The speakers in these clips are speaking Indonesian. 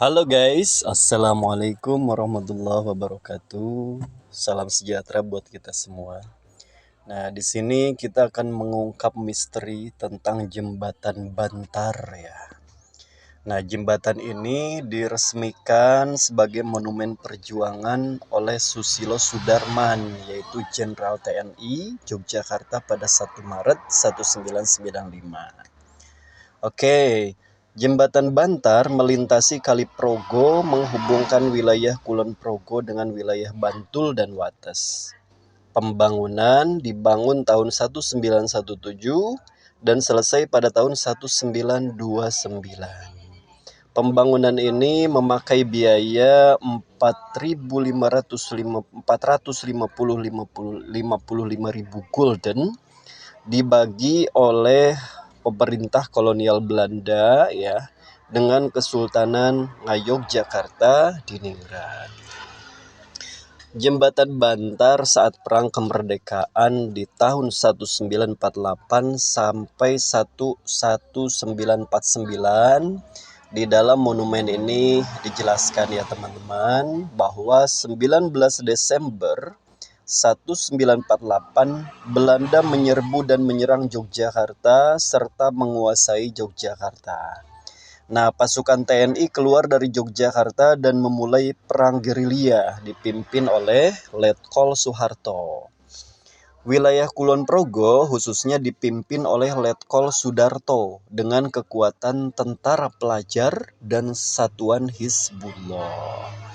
Halo guys, Assalamualaikum warahmatullahi wabarakatuh. Salam sejahtera buat kita semua. Nah, di sini kita akan mengungkap misteri tentang jembatan Bantar ya. Nah, jembatan ini diresmikan sebagai monumen perjuangan oleh Susilo Sudarman, yaitu Jenderal TNI Yogyakarta pada 1 Maret 1995. Oke, Jembatan Bantar melintasi Kali Progo menghubungkan wilayah Kulon Progo dengan wilayah Bantul dan Wates. Pembangunan dibangun tahun 1917 dan selesai pada tahun 1929. Pembangunan ini memakai biaya 4.455.055 gulden dibagi oleh pemerintah kolonial Belanda ya dengan Kesultanan Ngayogyakarta di Ningrat. Jembatan Bantar saat Perang Kemerdekaan di tahun 1948 sampai 1949. Di dalam monumen ini dijelaskan ya teman-teman bahwa 19 Desember 1948 Belanda menyerbu dan menyerang Yogyakarta serta menguasai Yogyakarta. Nah, pasukan TNI keluar dari Yogyakarta dan memulai perang gerilya dipimpin oleh Letkol Soeharto. Wilayah Kulon Progo khususnya dipimpin oleh Letkol Sudarto dengan kekuatan tentara pelajar dan satuan Hizbullah.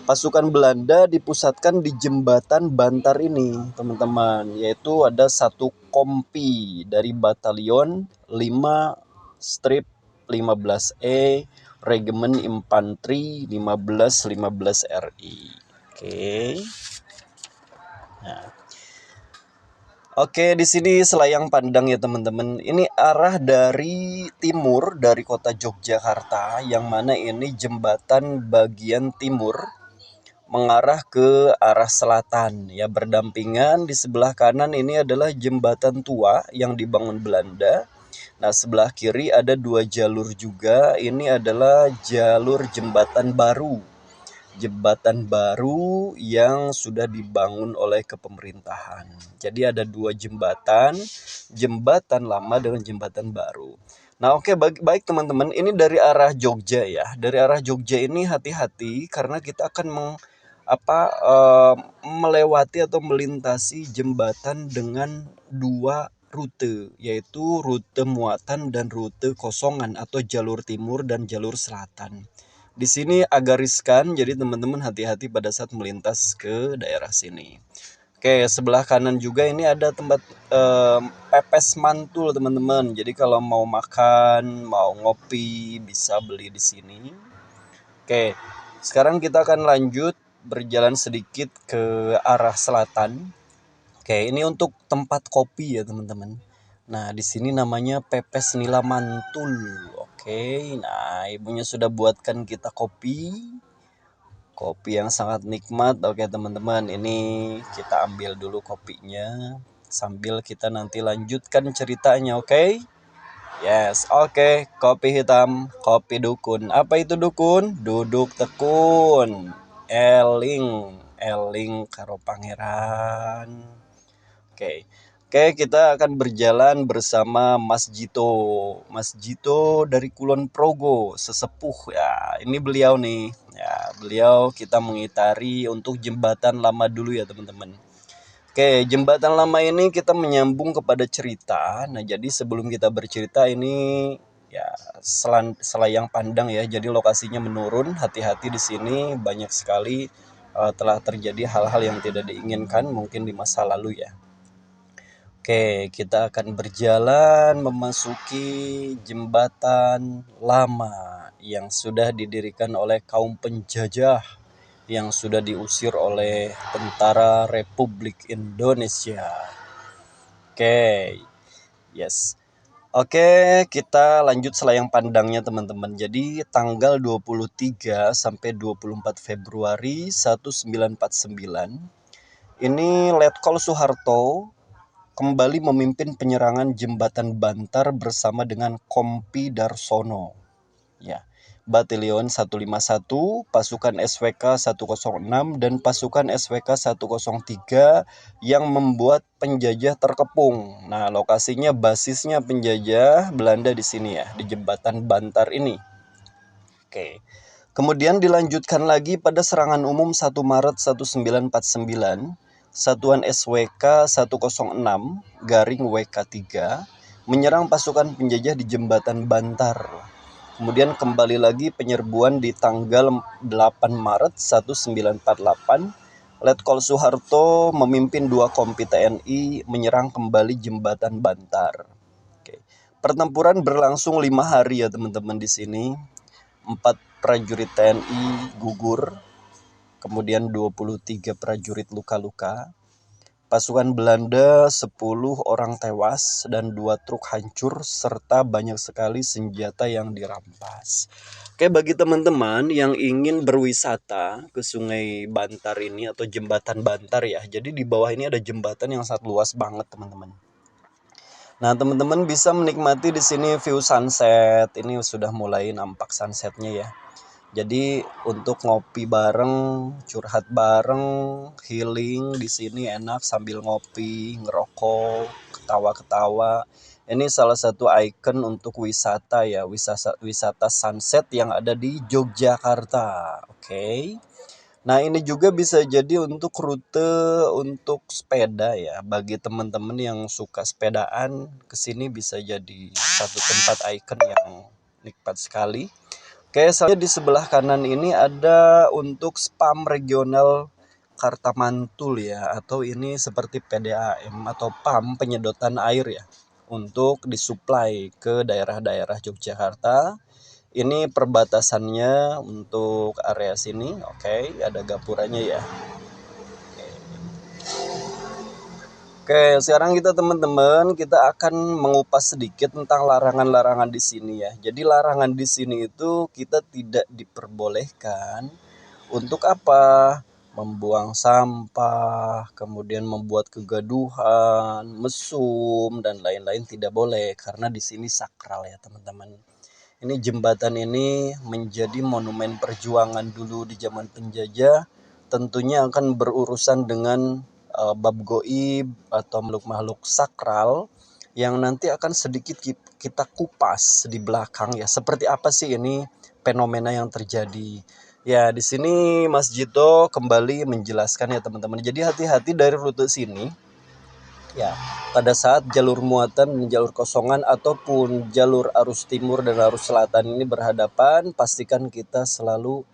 Pasukan Belanda dipusatkan di jembatan Bantar ini, teman-teman, yaitu ada satu kompi dari Batalion 5-15E Regimen Infanteri 1515 RI. Nah, Oke, di sini selayang pandang ya teman-teman. Ini arah dari timur dari kota Yogyakarta, yang mana ini jembatan bagian timur mengarah ke arah selatan ya, berdampingan. Di sebelah kanan ini adalah jembatan tua yang dibangun Belanda. Nah, sebelah kiri ada dua jalur juga. Ini adalah jalur jembatan baru yang sudah dibangun oleh kepemerintahan. Jadi ada dua jembatan lama dengan jembatan baru. Nah, oke, baik teman-teman, ini dari arah Jogja ya. Dari arah Jogja ini hati-hati karena kita akan melewati atau melintasi jembatan dengan dua rute, yaitu rute muatan dan rute kosongan atau jalur timur dan jalur selatan. Di sini agak riskan, jadi teman-teman hati-hati pada saat melintas ke daerah sini. Oke, sebelah kanan juga ini ada tempat pepes mantul, teman-teman. Jadi kalau mau makan, mau ngopi, bisa beli di sini. Oke, sekarang kita akan lanjut berjalan sedikit ke arah selatan. Oke, ini untuk tempat kopi ya, teman-teman. Nah, di sini namanya Pepes Nila Mantul. Oke, nah ibunya sudah buatkan kita kopi yang sangat nikmat. Oke teman-teman, ini kita ambil dulu kopinya sambil kita nanti lanjutkan ceritanya. Oke? Yes, oke. Kopi hitam, kopi dukun. Apa itu dukun? Duduk tekun, eling karo pangeran. Oke. Oke, kita akan berjalan bersama Mas Jito dari Kulon Progo, sesepuh ya. Ini beliau nih. Ya, beliau kita mengitari untuk jembatan lama dulu ya, teman-teman. Oke, jembatan lama ini kita menyambung kepada cerita. Nah, jadi sebelum kita bercerita ini ya selayang pandang ya. Jadi lokasinya menurun, hati-hati di sini, banyak sekali telah terjadi hal-hal yang tidak diinginkan mungkin di masa lalu ya. Oke, kita akan berjalan memasuki jembatan lama yang sudah didirikan oleh kaum penjajah yang sudah diusir oleh Tentara Republik Indonesia. Oke, yes. Oke, kita lanjut selayang pandangnya teman-teman. Jadi tanggal 23 sampai 24 Februari 1949 ini Letkol Soeharto kembali memimpin penyerangan jembatan Bantar bersama dengan Kompi Darsono. Ya, Batalion 151, pasukan SWK 106, dan pasukan SWK 103 yang membuat penjajah terkepung. Nah, lokasinya basisnya penjajah Belanda di sini ya, di Jembatan Bantar ini. Oke. Kemudian dilanjutkan lagi pada serangan umum 1 Maret 1949, Satuan SWK 106 garing WK3 menyerang pasukan penjajah di Jembatan Bantar. Kemudian kembali lagi penyerbuan di tanggal 8 Maret 1948. Letkol Soeharto memimpin 2 kompi TNI menyerang kembali Jembatan Bantar. Oke. Pertempuran berlangsung 5 hari ya teman-teman di sini. 4 prajurit TNI gugur, kemudian 23 prajurit luka-luka. Pasukan Belanda 10 orang tewas dan 2 truk hancur serta banyak sekali senjata yang dirampas. Oke, bagi teman-teman yang ingin berwisata ke Sungai Bantar ini atau Jembatan Bantar ya. Jadi di bawah ini ada jembatan yang sangat luas banget teman-teman. Nah, teman-teman bisa menikmati di sini view sunset. Ini sudah mulai nampak sunsetnya ya. Jadi untuk ngopi bareng, curhat bareng, healing di sini enak sambil ngopi, ngerokok, ketawa-ketawa. Ini salah satu ikon untuk wisata ya, wisata sunset yang ada di Yogyakarta. Oke. Nah, ini juga bisa jadi untuk rute untuk sepeda ya. Bagi teman-teman yang suka sepedaan, ke sini bisa jadi satu tempat ikon yang nikmat sekali. Oke, saya di sebelah kanan ini ada untuk spam regional Kartamantul ya, atau ini seperti PDAM atau PAM penyedotan air ya, untuk disuplai ke daerah-daerah Yogyakarta. Ini perbatasannya untuk area sini, oke, ada gapuranya ya. Oke, sekarang kita teman-teman kita akan mengupas sedikit tentang larangan-larangan di sini ya. Jadi larangan di sini itu kita tidak diperbolehkan untuk apa? Membuang sampah, kemudian membuat kegaduhan, mesum dan lain-lain tidak boleh karena di sini sakral ya, teman-teman. Ini jembatan ini menjadi monumen perjuangan dulu di zaman penjajah, tentunya akan berurusan dengan bab goib atau makhluk-makhluk sakral yang nanti akan sedikit kita kupas di belakang ya. Seperti apa sih ini fenomena yang terjadi? Ya, di sini Mas Jito kembali menjelaskan ya teman-teman. Jadi hati-hati dari rute sini. Ya, pada saat jalur muatan dan jalur kosongan ataupun jalur arus timur dan arus selatan ini berhadapan, pastikan kita selalu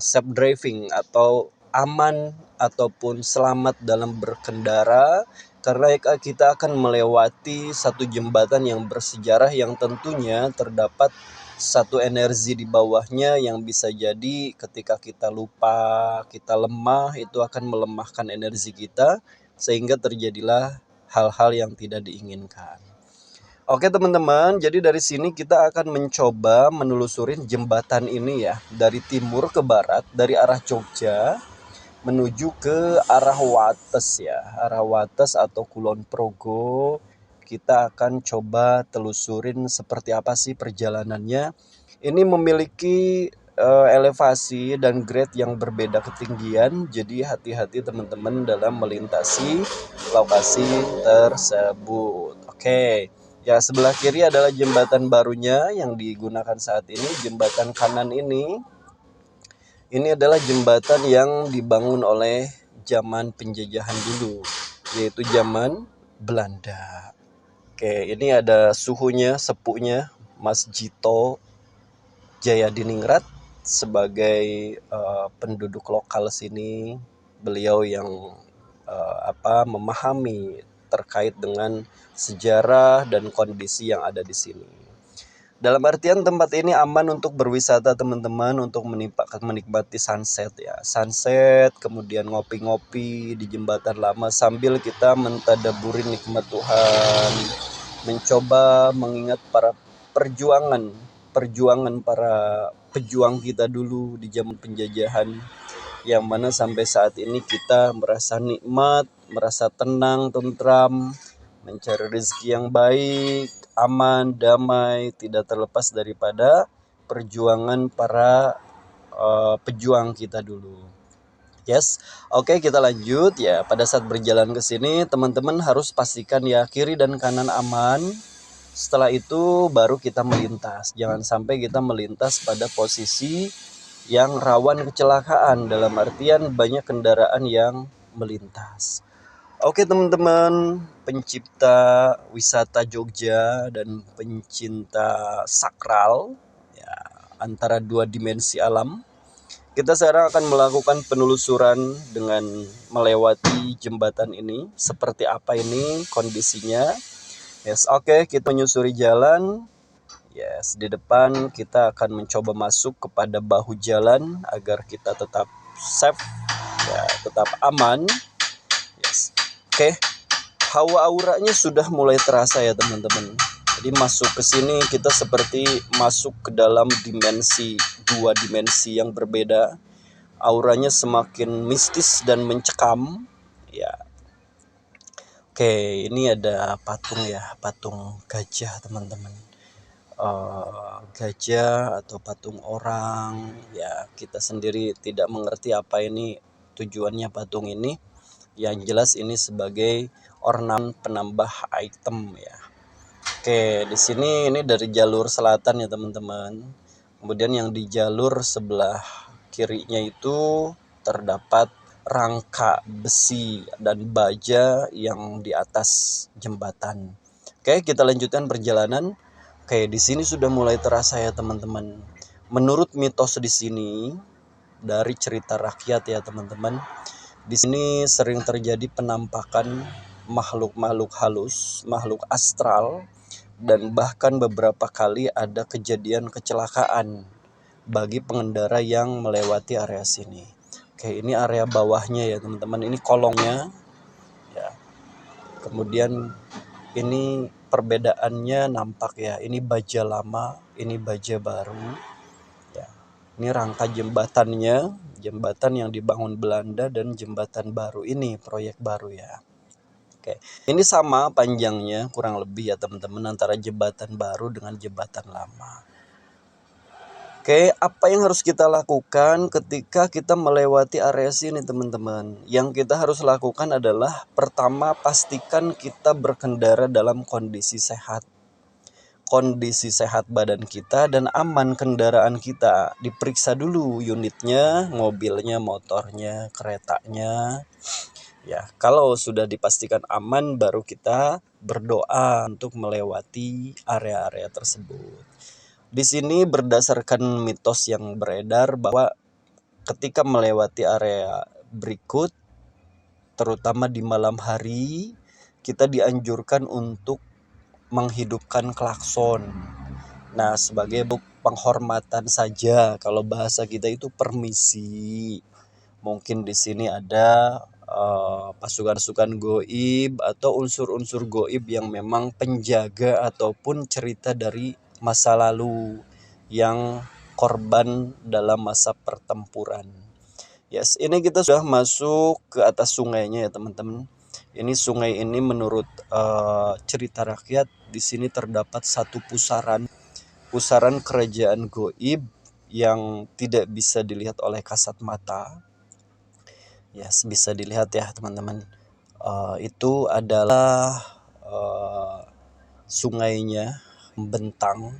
safe driving atau aman ataupun selamat dalam berkendara, karena kita akan melewati satu jembatan yang bersejarah yang tentunya terdapat satu energi di bawahnya yang bisa jadi ketika kita lupa, kita lemah, itu akan melemahkan energi kita sehingga terjadilah hal-hal yang tidak diinginkan. Oke teman-teman, jadi dari sini kita akan mencoba menelusurin jembatan ini ya, dari timur ke barat, dari arah Jogja menuju ke arah Wates ya, arah Wates atau Kulon Progo. Kita akan coba telusurin seperti apa sih perjalanannya. Ini memiliki elevasi dan grade yang berbeda ketinggian, jadi hati-hati teman-teman dalam melintasi lokasi tersebut. Oke. Ya, sebelah kiri adalah jembatan barunya yang digunakan saat ini. Jembatan kanan ini adalah jembatan yang dibangun oleh zaman penjajahan dulu, yaitu zaman Belanda. Oke, ini ada suhunya, sepunya Mas Jito Jayadiningrat sebagai penduduk lokal sini. Beliau yang memahami terkait dengan sejarah dan kondisi yang ada di sini. Dalam artian tempat ini aman untuk berwisata teman-teman, untuk menikmati sunset ya. Sunset, kemudian ngopi-ngopi di jembatan lama sambil kita mentadaburi nikmat Tuhan. Mencoba mengingat para perjuangan para pejuang kita dulu di zaman penjajahan, yang mana sampai saat ini kita merasa nikmat, merasa tenang, tentram, mencari rezeki yang baik, aman, damai, tidak terlepas daripada perjuangan para pejuang kita dulu. Yes, oke, kita lanjut ya. Pada saat berjalan ke sini, teman-teman harus pastikan ya kiri dan kanan aman. Setelah itu baru kita melintas. Jangan sampai kita melintas pada posisi yang rawan kecelakaan, dalam artian banyak kendaraan yang melintas. Oke teman-teman, pencipta wisata Jogja dan pencinta sakral ya, antara dua dimensi alam, kita sekarang akan melakukan penelusuran dengan melewati jembatan ini. Seperti apa ini kondisinya? Yes, oke, kita menyusuri jalan. Yes, di depan kita akan mencoba masuk kepada bahu jalan agar kita tetap safe, ya, tetap aman. Yes, oke. Hawa auranya sudah mulai terasa ya teman-teman. Jadi masuk ke sini kita seperti masuk ke dalam dua dimensi yang berbeda. Auranya semakin mistis dan mencekam. Ya. Oke, ini ada patung ya, patung gajah teman-teman. Gajah atau patung orang. Ya, kita sendiri tidak mengerti apa ini tujuannya patung ini. Yang jelas ini sebagai ornamen penambah item ya. Oke, di sini ini dari jalur selatan ya teman-teman. Kemudian yang di jalur sebelah kirinya itu terdapat rangka besi dan baja yang di atas jembatan. Oke, kita lanjutkan perjalanan. Oke, di sini sudah mulai terasa ya teman-teman. Menurut mitos di sini dari cerita rakyat ya teman-teman, di sini sering terjadi penampakan makhluk-makhluk halus, makhluk astral, dan bahkan beberapa kali ada kejadian kecelakaan bagi pengendara yang melewati area sini. Oke, ini area bawahnya ya teman-teman, ini kolongnya ya. Kemudian ini perbedaannya nampak ya, ini baja lama, ini baja baru ya. Ini rangka jembatannya, jembatan yang dibangun Belanda dan jembatan baru ini proyek baru ya. Oke, ini sama panjangnya kurang lebih ya teman-teman antara jembatan baru dengan jembatan lama. Oke, apa yang harus kita lakukan ketika kita melewati area sini teman-teman? Yang kita harus lakukan adalah pertama pastikan kita berkendara dalam kondisi sehat. Kondisi sehat badan kita dan aman kendaraan kita. Diperiksa dulu unitnya, mobilnya, motornya, keretanya. Ya, kalau sudah dipastikan aman baru kita berdoa untuk melewati area-area tersebut. Di sini berdasarkan mitos yang beredar bahwa ketika melewati area berikut, terutama di malam hari, kita dianjurkan untuk menghidupkan klakson. Nah, sebagai penghormatan saja, kalau bahasa kita itu permisi. Mungkin di sini ada pasukan-pasukan goib atau unsur-unsur goib yang memang penjaga ataupun cerita dari masa lalu yang korban dalam masa pertempuran. Yes, ini kita sudah masuk ke atas sungainya ya teman-teman. Ini sungai ini menurut cerita rakyat di sini terdapat satu pusaran kerajaan goib yang tidak bisa dilihat oleh kasat mata. Yes, bisa dilihat ya teman-teman. Itu adalah sungainya Bentang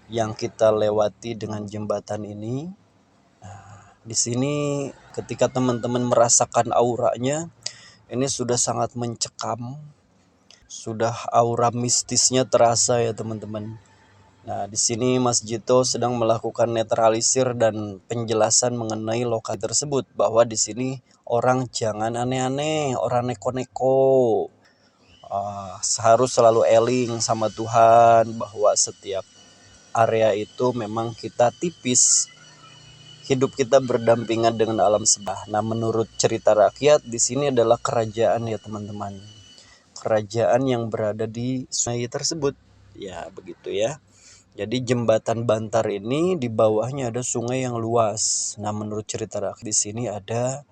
yang kita lewati dengan jembatan ini. Nah, di sini ketika teman-teman merasakan auranya, ini sudah sangat mencekam, sudah aura mistisnya terasa ya teman-teman. Nah, di sini Mas Jito sedang melakukan netralisir dan penjelasan mengenai lokasi tersebut, bahwa di sini orang jangan aneh-aneh, orang neko-neko. Harus selalu eling sama Tuhan bahwa setiap area itu memang kita tipis. Hidup kita berdampingan dengan alam sebelah. Nah, menurut cerita rakyat di sini adalah kerajaan ya teman-teman. Kerajaan yang berada di sungai tersebut. Ya, begitu ya. Jadi jembatan Bantar ini di bawahnya ada sungai yang luas. Nah, menurut cerita rakyat di sini ada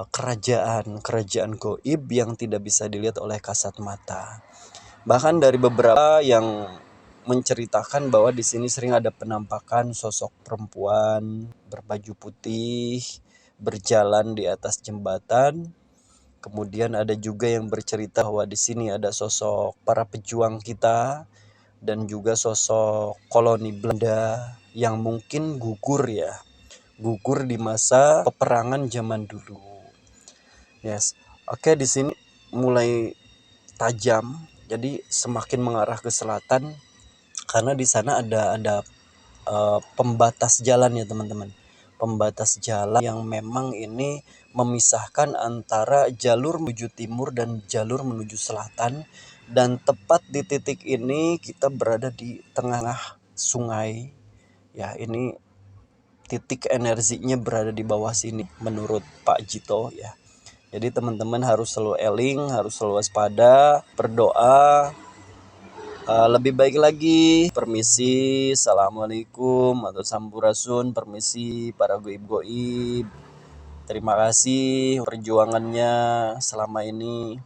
kerajaan goib yang tidak bisa dilihat oleh kasat mata. Bahkan dari beberapa yang menceritakan bahwa di sini sering ada penampakan sosok perempuan berbaju putih berjalan di atas jembatan. Kemudian ada juga yang bercerita bahwa di sini ada sosok para pejuang kita dan juga sosok koloni Belanda yang mungkin gugur di masa peperangan zaman dulu. Yes. Oke, di sini mulai tajam, jadi semakin mengarah ke selatan karena di sana ada pembatas jalan ya teman-teman. Pembatas jalan yang memang ini memisahkan antara jalur menuju timur dan jalur menuju selatan, dan tepat di titik ini kita berada di tengah sungai. Ya, ini titik energinya berada di bawah sini menurut Pak Jito ya. Jadi teman-teman harus selalu eling, harus selalu waspada, berdoa. Lebih baik lagi, permisi, assalamualaikum atau sampurasun, permisi para goib-goib. Terima kasih perjuangannya selama ini.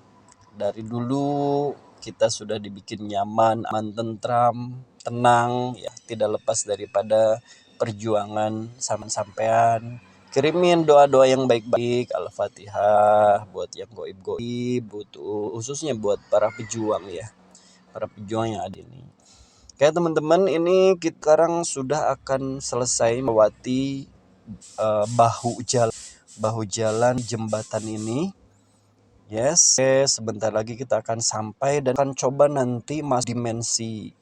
Dari dulu kita sudah dibikin nyaman, aman, tentram, tenang, ya tidak lepas daripada perjuangan sampean. Kirimin doa-doa yang baik-baik, Al-Fatihah buat yang goib-goib, khususnya buat para pejuang ya. Para pejuang yang ada ini. Oke teman-teman, ini kita sekarang sudah akan selesai melewati bahu jalan jembatan ini. Yes, oke, sebentar lagi kita akan sampai dan akan coba nanti masuk dimensi.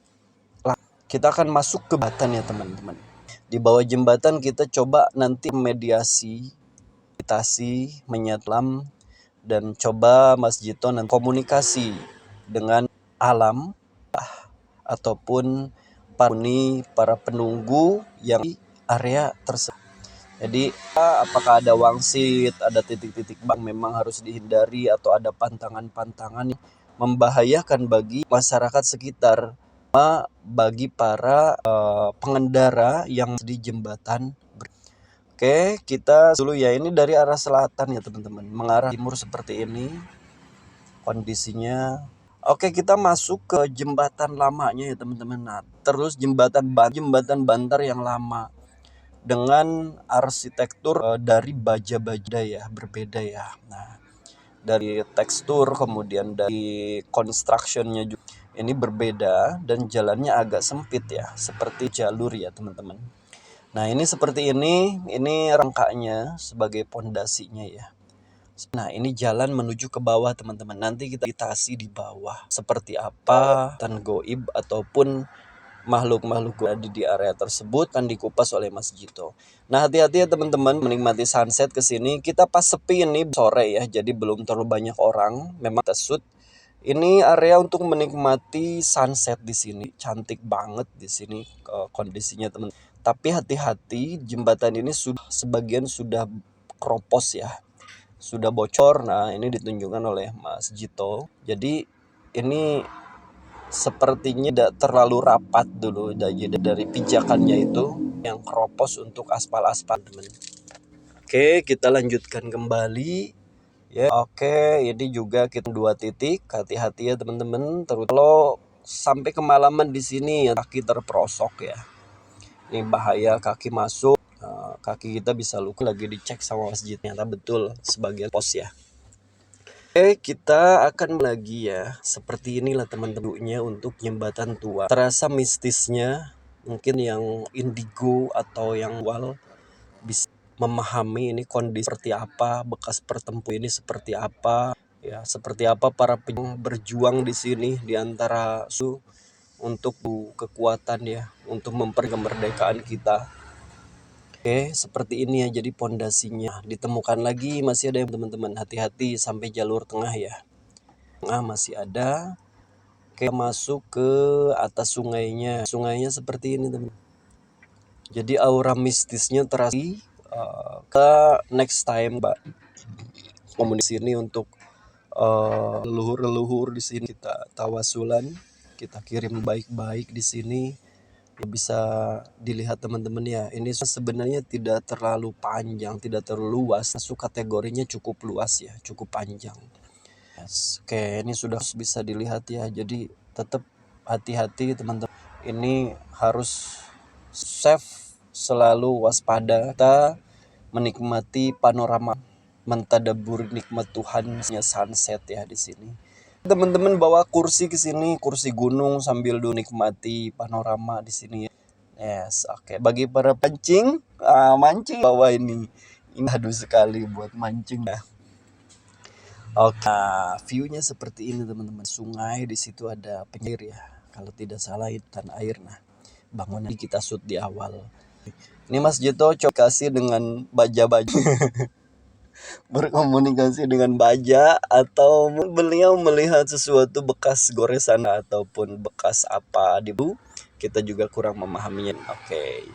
Kita akan masuk ke jembatan ya teman-teman. Di bawah jembatan kita coba nanti mediasi, meditasi, menyatlam, dan coba Mas Jito nanti komunikasi dengan alam ataupun para penunggu yang di area tersebut. Jadi apakah ada wangsit, ada titik-titik bang memang harus dihindari, atau ada pantangan-pantangan yang membahayakan bagi masyarakat sekitar, bagi para pengendara yang di jembatan. Oke, kita dulu ya, ini dari arah selatan ya teman-teman, mengarah timur seperti ini kondisinya. Oke, kita masuk ke jembatan lamanya ya teman-teman. Nah, terus jembatan Bantar yang lama dengan arsitektur dari baja-baja ya, berbeda ya. Nah, dari tekstur kemudian dari constructionnya juga ini berbeda, dan jalannya agak sempit ya, seperti jalur ya teman-teman. Nah, ini seperti ini rangkanya sebagai pondasinya ya. Nah, ini jalan menuju ke bawah teman-teman. Nanti kita meditasi di bawah. Seperti apa tan goib ataupun makhluk-makhluk di area tersebut kan dikupas oleh Mas Jito. Nah, hati-hati ya teman-teman menikmati sunset ke sini. Kita pas sepi ini sore ya, jadi belum terlalu banyak orang. Memang tersud. Ini area untuk menikmati sunset di sini. Cantik banget di sini kondisinya teman. Tapi hati-hati, jembatan ini sebagian sudah kropos ya. Sudah bocor. Nah, ini ditunjukkan oleh Mas Jito. Jadi ini sepertinya tidak terlalu rapat dulu dari pijakannya itu yang kropos untuk aspal-aspal teman. Oke, kita lanjutkan kembali ya. Oke, ini juga kita 2 titik. Hati-hati ya teman-teman, terus kalau sampai kemalaman di sini ya, kaki terperosok ya. Ini bahaya kaki masuk. Kaki kita bisa luka. Lagi dicek sama masjid, ternyata betul sebagian pos ya. Oke, kita akan lagi ya. Seperti inilah teman-temannya untuk jembatan tua. Terasa mistisnya, mungkin yang indigo atau yang wal bisa memahami ini kondisi seperti apa, bekas pertempuran ini seperti apa, ya seperti apa para pejuang berjuang di sini di antara untuk kekuatan ya, untuk memperkemerdekaan kita. Oke, seperti ini ya jadi pondasinya. Ditemukan lagi masih ada yang teman-teman, hati-hati sampai jalur tengah ya. Tengah masih ada. Oke, masuk ke atas sungainya. Sungainya seperti ini teman. Jadi aura mistisnya terasa. Ke next time Mbak komunikasi ini untuk leluhur-leluhur di sini kita tawasulan, kita kirim baik-baik di sini. Bisa dilihat teman-teman ya, ini sebenarnya tidak terlalu panjang, tidak terlalu luas, masuk kategorinya cukup luas ya, cukup panjang. Yes. Oke, ini sudah bisa dilihat ya, jadi tetap hati-hati teman-teman. ini harus safe, selalu waspada. Kita menikmati panorama, mentadabur nikmat Tuhannya sunset ya di sini. Teman-teman bawa kursi ke sini, kursi gunung sambil nikmati panorama di sini ya. Yes, oke. Bagi para pancing, mancing bawa ini. Ini haduh sekali buat mancing ya. Oke, view-nya seperti ini teman-teman. Sungai di situ ada penyair ya. Kalau tidak salah itu tanah air. Nah, bangunan kita shoot di awal. Ini Mas Jito coba kasih dengan baja-baja. Berkomunikasi dengan baja, atau beliau melihat sesuatu bekas goresan ataupun bekas apa di bu, kita juga kurang memahaminya. Oke.